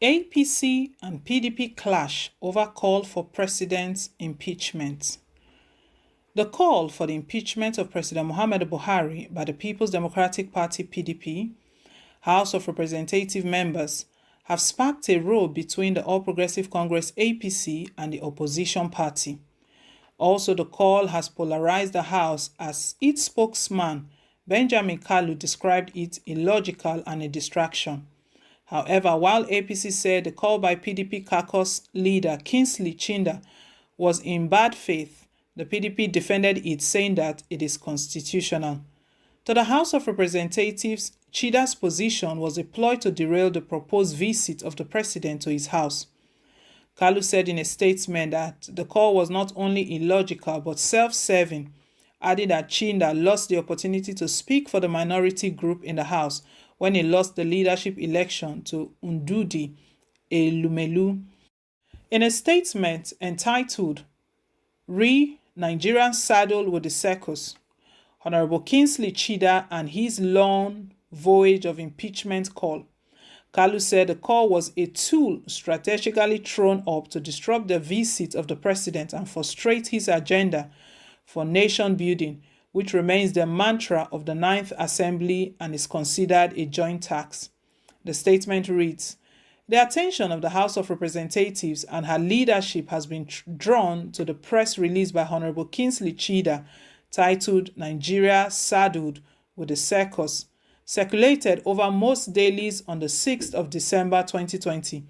APC and PDP clash over call for president's impeachment. The call for the impeachment of President Muhammadu Buhari by the People's Democratic Party (PDP) House of Representative members have sparked a row between the All Progressive Congress (APC) and the opposition party. Also, the call has polarized the House as its spokesman, Benjamin Kalu, described it illogical and a distraction. However, while APC said the call by PDP caucus leader Kingsley Chinda was in bad faith, the PDP defended it, saying that it is constitutional. To the House of Representatives, Chinda's position was a ploy to derail the proposed visit of the president to his house. Kalu said in a statement that the call was not only illogical but self-serving, adding that Chinda lost the opportunity to speak for the minority group in the House when he lost the leadership election to Ndudi Elumelu. In a statement entitled Nigerians Saddled with the Circus, Honorable Kingsley Chinda and his long voyage of impeachment call, Kalu said the call was a tool strategically thrown up to disrupt the visit of the president and frustrate his agenda for nation building, which remains the mantra of the 9th Assembly and is considered a joint task. The statement reads, "The attention of the House of Representatives and her leadership has been drawn to the press release by Honorable Kingsley Chinda titled Nigeria Saddled with the Circus, circulated over most dailies on the 6th of December 2020,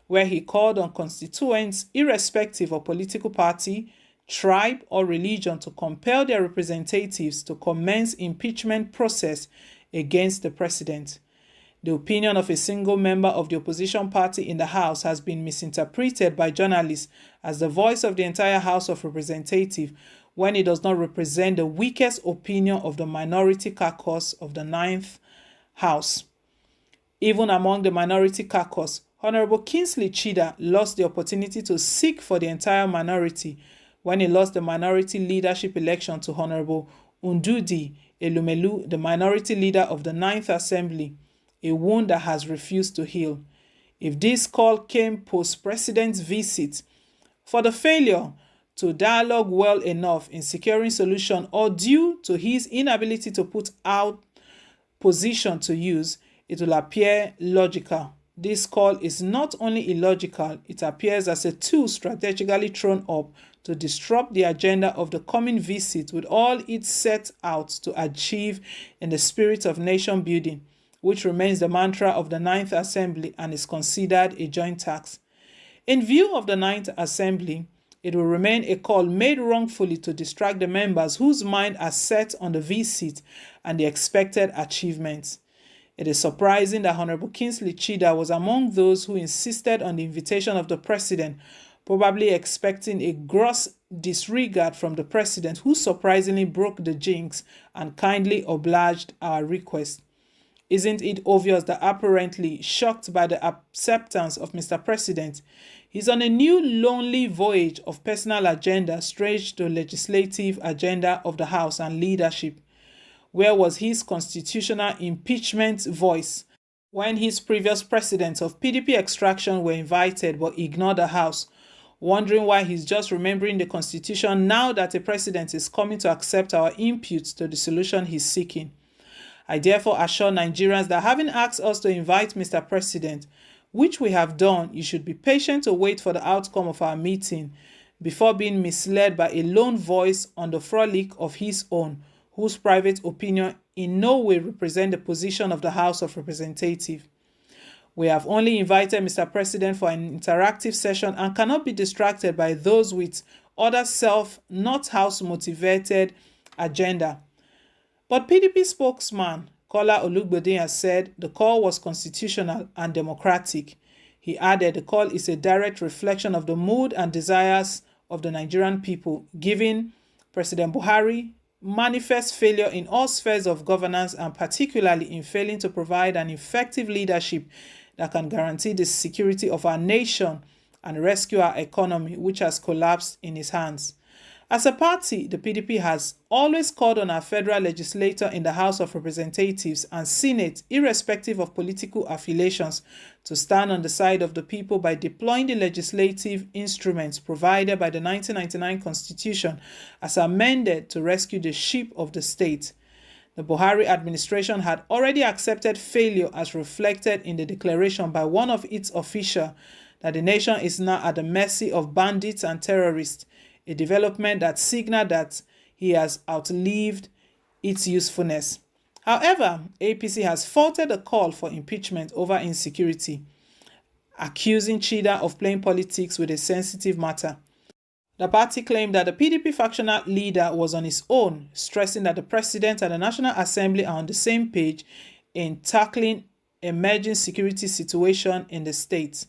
where he called on constituents, irrespective of political party, tribe, or religion, to compel their representatives to commence impeachment process against the president. The opinion of a single member of the opposition party in the House has been misinterpreted by journalists as the voice of the entire House of Representatives when it does not represent the weakest opinion of the minority caucus of the 9th House. Even among the minority caucus, Honorable Kingsley Chinda lost the opportunity to speak for the entire minority when he lost the minority leadership election to Honorable Ndudi Elumelu, the minority leader of the 9th Assembly, a wound that has refused to heal. If this call came post-president's visit for the failure to dialogue well enough in securing solution or due to his inability to put out position to use, it will appear logical. This call is not only illogical, it appears as a tool strategically thrown up to disrupt the agenda of the coming visit with all it set out to achieve in the spirit of nation building, which remains the mantra of the 9th Assembly and is considered a joint task. In view of the 9th Assembly, it will remain a call made wrongfully to distract the members whose mind are set on the visit and the expected achievements. It is surprising that Honorable Kingsley Chinda was among those who insisted on the invitation of the president, probably expecting a gross disregard from the president, who surprisingly broke the jinx and kindly obliged our request. Isn't it obvious that apparently shocked by the acceptance of Mr. President, he's on a new lonely voyage of personal agenda strange to legislative agenda of the House and leadership? Where was his constitutional impeachment voice when his previous presidents of PDP extraction were invited but ignored the House, wondering why he's just remembering the Constitution now that a president is coming to accept our inputs to the solution he's seeking? I therefore assure Nigerians that having asked us to invite Mr. President, which we have done, you should be patient to wait for the outcome of our meeting before being misled by a lone voice on the frolic of his own, whose private opinion in no way represents the position of the House of Representatives. We have only invited Mr. President for an interactive session and cannot be distracted by those with other not House-motivated agenda. But PDP spokesman Kola Olugbode has said the call was constitutional and democratic. He added the call is a direct reflection of the mood and desires of the Nigerian people, giving President Buhari manifest failure in all spheres of governance and particularly in failing to provide an effective leadership that can guarantee the security of our nation and rescue our economy, which has collapsed in his hands. As a party, the PDP has always called on our federal legislator in the House of Representatives and Senate, irrespective of political affiliations, to stand on the side of the people by deploying the legislative instruments provided by the 1999 Constitution as amended to rescue the sheep of the state. The Buhari administration had already accepted failure as reflected in the declaration by one of its officials that the nation is now at the mercy of bandits and terrorists, a development that signaled that he has outlived its usefulness. However, APC has faulted the call for impeachment over insecurity, accusing Chida of playing politics with a sensitive matter. The party claimed that the PDP factional leader was on his own, stressing that the President and the National Assembly are on the same page in tackling emerging security situation in the state.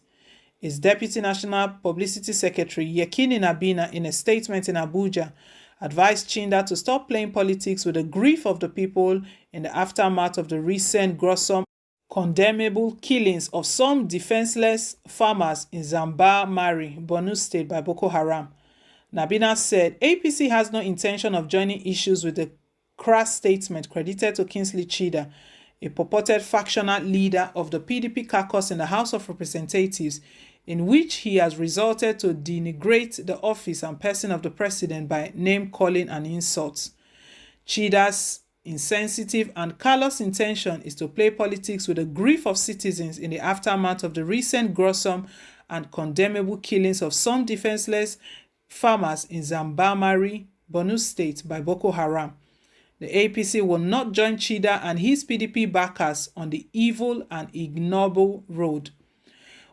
His Deputy National Publicity Secretary, Yekini Nabina, in a statement in Abuja, advised Chinda to stop playing politics with the grief of the people in the aftermath of the recent gruesome, condemnable killings of some defenseless farmers in Mari, Borno State by Boko Haram. Nabina said APC has no intention of joining issues with the crass statement credited to Kingsley Chida, a purported factional leader of the PDP caucus in the House of Representatives, in which he has resorted to denigrate the office and person of the president by name-calling and insults. Chida's insensitive and callous intention is to play politics with the grief of citizens in the aftermath of the recent gruesome and condemnable killings of some defenseless farmers in Mari, Borno State by Boko Haram. The APC will not join Chida and his PDP backers on the evil and ignoble road.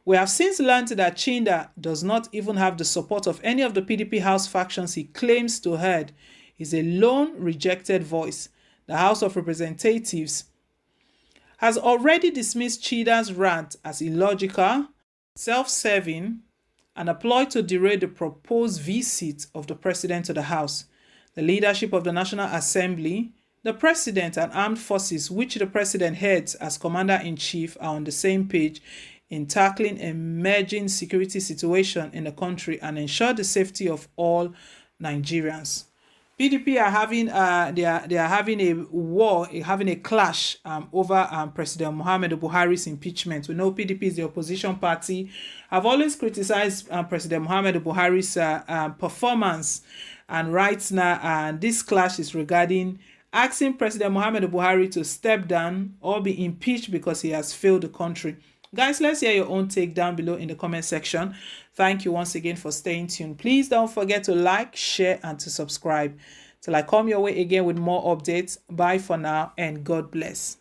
We have since learned that Chida does not even have the support of any of the PDP House factions he claims to heard. He's a lone rejected voice. The House of Representatives has already dismissed Chida's rant as illogical, self-serving, and a ploy to derail the proposed visit of the President to the House. The leadership of the National Assembly, the President, and armed forces, which the President heads as Commander-in-Chief, are on the same page in tackling emerging security situation in the country and ensure the safety of all Nigerians. PDP are having they are having a war, having a clash over President Muhammadu Buhari's impeachment. We know PDP is the opposition party. I've always criticized President Muhammadu Buhari's performance, and right now this clash is regarding asking President Muhammadu Buhari to step down or be impeached because he has failed the country. Guys, let's hear your own take down below in the comment section. Thank you once again for staying tuned. Please don't forget to like, share, and to subscribe. Till I come your way again with more updates. Bye for now, and God bless.